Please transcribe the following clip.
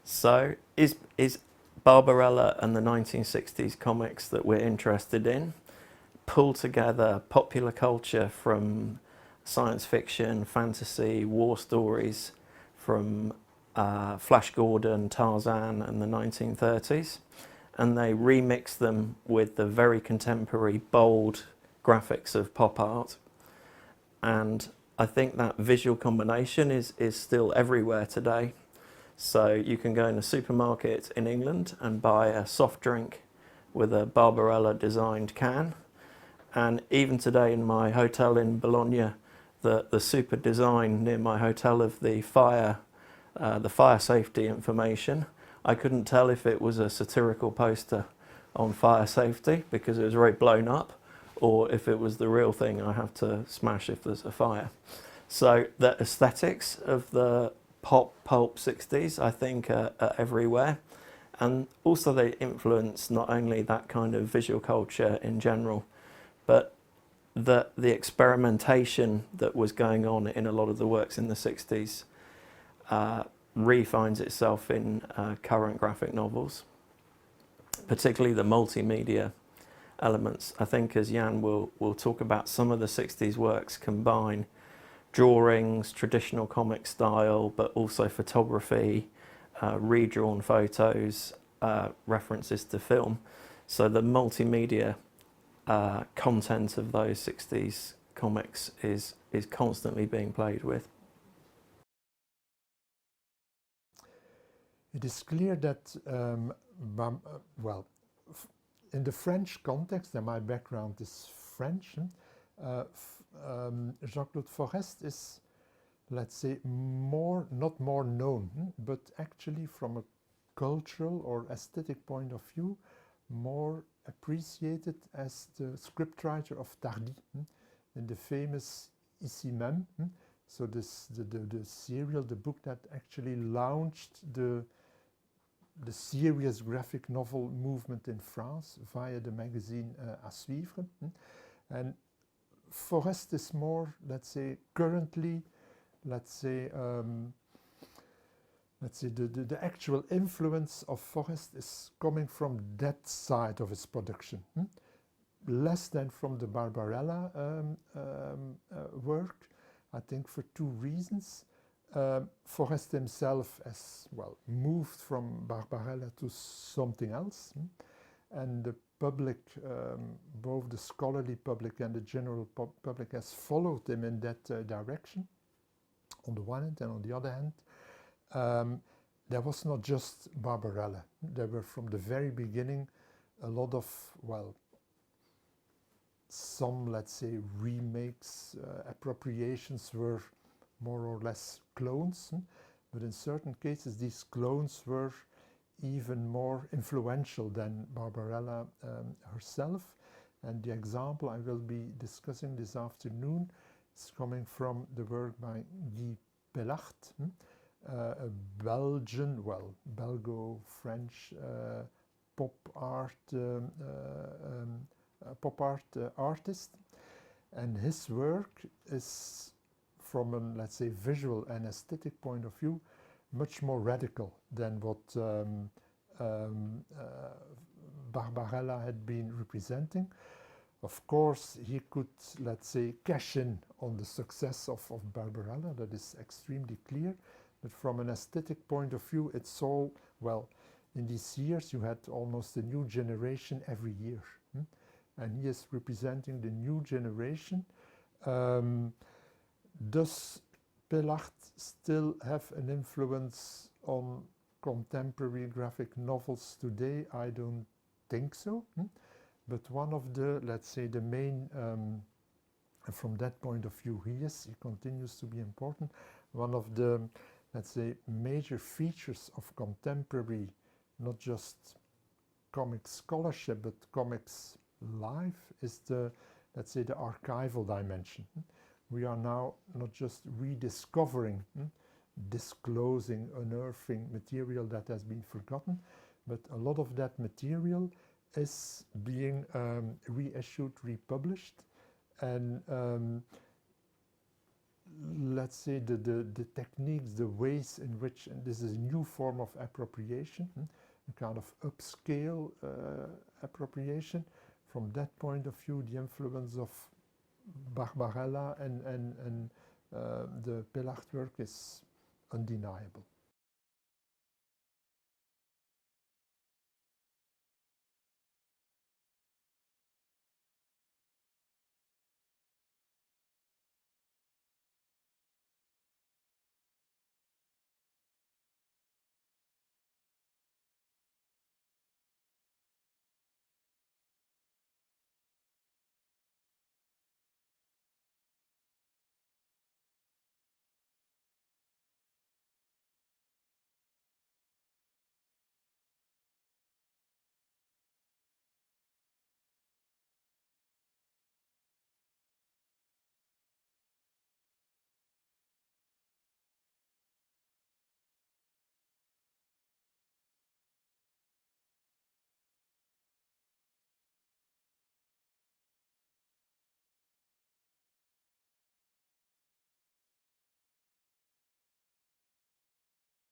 So, is Barbarella and the 1960s comics that we're interested in pull together popular culture from science fiction, fantasy, war stories from Flash Gordon, Tarzan, and the 1930s, and they remix them with the very contemporary, bold graphics of pop art. And I think that visual combination is still everywhere today. So you can go in a supermarket in England and buy a soft drink with a Barbarella designed can. And even today in my hotel in Bologna, the super design near my hotel of the fire safety information, I couldn't tell if it was a satirical poster on fire safety because it was very blown up, or if it was the real thing I have to smash if there's a fire. So the aesthetics of the pulp 60s, I think, are everywhere. And also they influence not only that kind of visual culture in general, but the experimentation that was going on in a lot of the works in the 60s re-finds itself in current graphic novels, particularly the multimedia elements. I think, as Jan will talk about, some of the 60s works combine drawings, traditional comic style, but also photography, redrawn photos, references to film. So the multimedia content of those 60s comics is constantly being played with. It is clear that, well, in the French context, and my background is French, Jean-Claude Forest is, let's say, not more known, but actually from a cultural or aesthetic point of view, more appreciated as the scriptwriter of Tardy in the famous Ici même. So the serial, the book that actually launched the serious graphic novel movement in France via the magazine À Suivre. And Forest is more, let's say, currently, let's say the actual influence of Forest is coming from that side of his production, less than from the Barbarella work, I think, for two reasons. Forest himself has, well, moved from Barbarella to something else, and the public, both the scholarly public and the general public, has followed him in that direction on the one hand, and on the other hand, there was not just Barbarella. There were from the very beginning a lot of, well, some, let's say, remakes, appropriations were more or less clones, but in certain cases these clones were even more influential than Barbarella herself. And the example I will be discussing this afternoon is coming from the work by Guy Pellaert, a Belgian, well, Belgo-French pop art artist. And his work is, from a, let's say, visual and aesthetic point of view, much more radical than what Barbarella had been representing. Of course, he could, let's say, cash in on the success of Barbarella, that is extremely clear. But from an aesthetic point of view, it's all, well, in these years you had almost a new generation every year. And he is representing the new generation. Does Pellaert still have an influence on contemporary graphic novels today? I don't think so. But one of the, let's say, the main, from that point of view, he continues to be important. One of the, let's say, major features of contemporary, not just comic scholarship, but comics life, is the, let's say, the archival dimension. We are now not just rediscovering, disclosing, unearthing material that has been forgotten, but a lot of that material is being reissued, republished, and let's say, the techniques, the ways in which, and this is a new form of appropriation, a kind of upscale appropriation. From that point of view, the influence of Barbarella and the Pellaert work is undeniable.